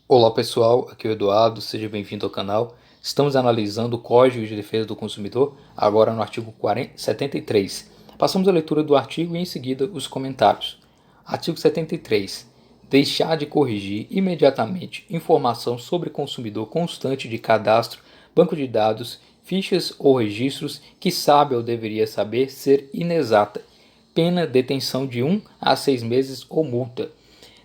Olá pessoal, aqui é o Eduardo, seja bem-vindo ao canal. Estamos analisando o Código de Defesa do Consumidor, agora no artigo 73. Passamos a leitura do artigo e em seguida os comentários. Artigo 73. Deixar de corrigir imediatamente informação sobre consumidor constante de cadastro, banco de dados, fichas ou registros que sabe ou deveria saber ser inexata. Pena detenção de 1 a 6 meses ou multa.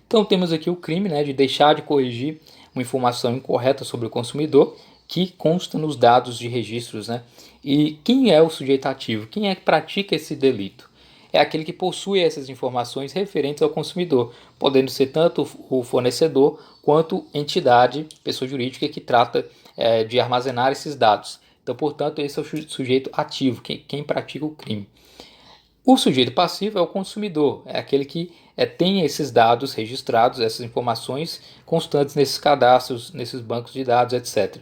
Então temos aqui o crime, né, de deixar de corrigir uma informação incorreta sobre o consumidor que consta nos dados de registros, né? E quem é o sujeito ativo? Quem é que pratica esse delito? É aquele que possui essas informações referentes ao consumidor, podendo ser tanto o fornecedor quanto entidade, pessoa jurídica que trata de armazenar esses dados. Então, portanto, esse é o sujeito ativo, quem pratica o crime. O sujeito passivo é o consumidor, é aquele que tem esses dados registrados, essas informações constantes nesses cadastros, nesses bancos de dados, etc.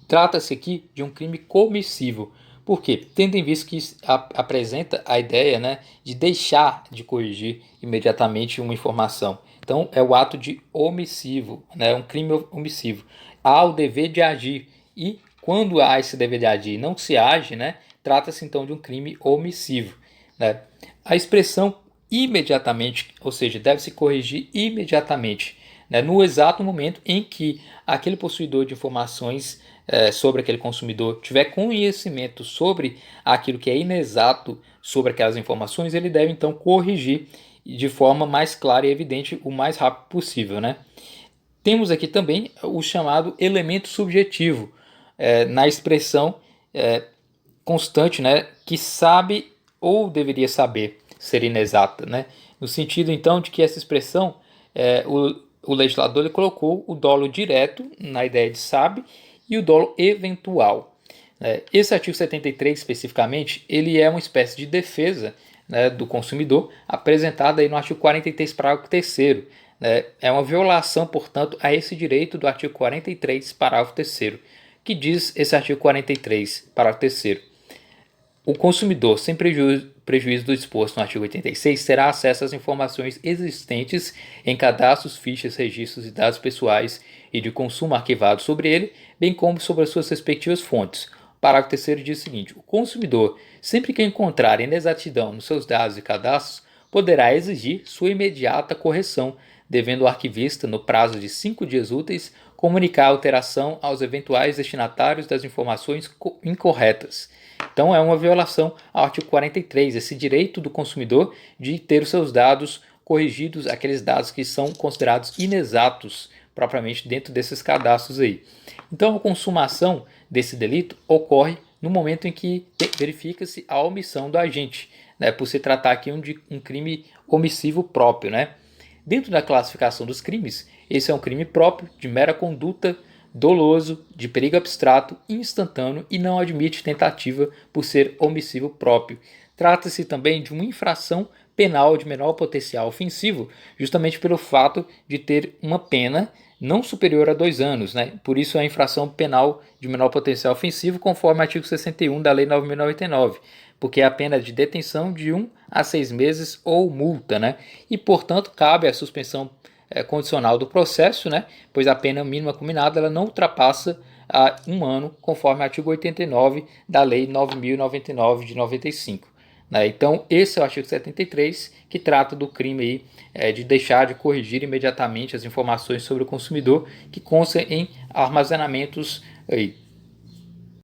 Trata-se aqui de um crime comissivo. Por quê? Tendo em vista que apresenta a ideia, né, de deixar de corrigir imediatamente uma informação. Então, é o ato de omissivo, né, um crime omissivo. Há o dever de agir e, quando há esse dever de agir e não se age, né, trata-se então de um crime omissivo. Né? A expressão imediatamente, ou seja, deve se corrigir imediatamente, né, no exato momento em que aquele possuidor de informações sobre aquele consumidor tiver conhecimento sobre aquilo que é inexato sobre aquelas informações, ele deve então corrigir de forma mais clara e evidente o mais rápido possível. Né? Temos aqui também o chamado elemento subjetivo, na expressão constante, né, que sabe ou deveria saber ser inexata, né? No sentido então de que essa expressão, o legislador ele colocou o dolo direto na ideia de sabe e o dolo eventual. Esse artigo 73 especificamente, ele é uma espécie de defesa, né, do consumidor, apresentada aí no artigo 43, parágrafo 3º. É uma violação, portanto, a esse direito do artigo 43, parágrafo 3º, que diz esse artigo 43, parágrafo 3º. O consumidor, sem prejuízo do disposto no artigo 86, terá acesso às informações existentes em cadastros, fichas, registros e dados pessoais e de consumo arquivados sobre ele, bem como sobre as suas respectivas fontes. O parágrafo 3º diz o seguinte: o consumidor, sempre que encontrar inexatidão nos seus dados e cadastros, poderá exigir sua imediata correção, devendo o arquivista, no prazo de 5 dias úteis, comunicar a alteração aos eventuais destinatários das informações incorretas. Então é uma violação ao artigo 43, esse direito do consumidor de ter os seus dados corrigidos, aqueles dados que são considerados inexatos propriamente dentro desses cadastros aí. Então a consumação desse delito ocorre no momento em que verifica-se a omissão do agente, né, por se tratar aqui de um crime omissivo próprio. Né? Dentro da classificação dos crimes, esse é um crime próprio de mera conduta doloso, de perigo abstrato, instantâneo e não admite tentativa por ser omissivo próprio. Trata-se também de uma infração penal de menor potencial ofensivo, justamente pelo fato de ter uma pena não superior a 2 anos. Né? Por isso, é a infração penal de menor potencial ofensivo, conforme o artigo 61 da Lei 9.099, porque é a pena de detenção de 1 a 6 meses ou multa. Né? E, portanto, cabe a suspensão condicional do processo, né? Pois a pena mínima combinada ela não ultrapassa a 1 ano, conforme o artigo 89 da Lei 9.099 de 95. Né? Então, esse é o artigo 73, que trata do crime aí, de deixar de corrigir imediatamente as informações sobre o consumidor que consta em armazenamentos aí,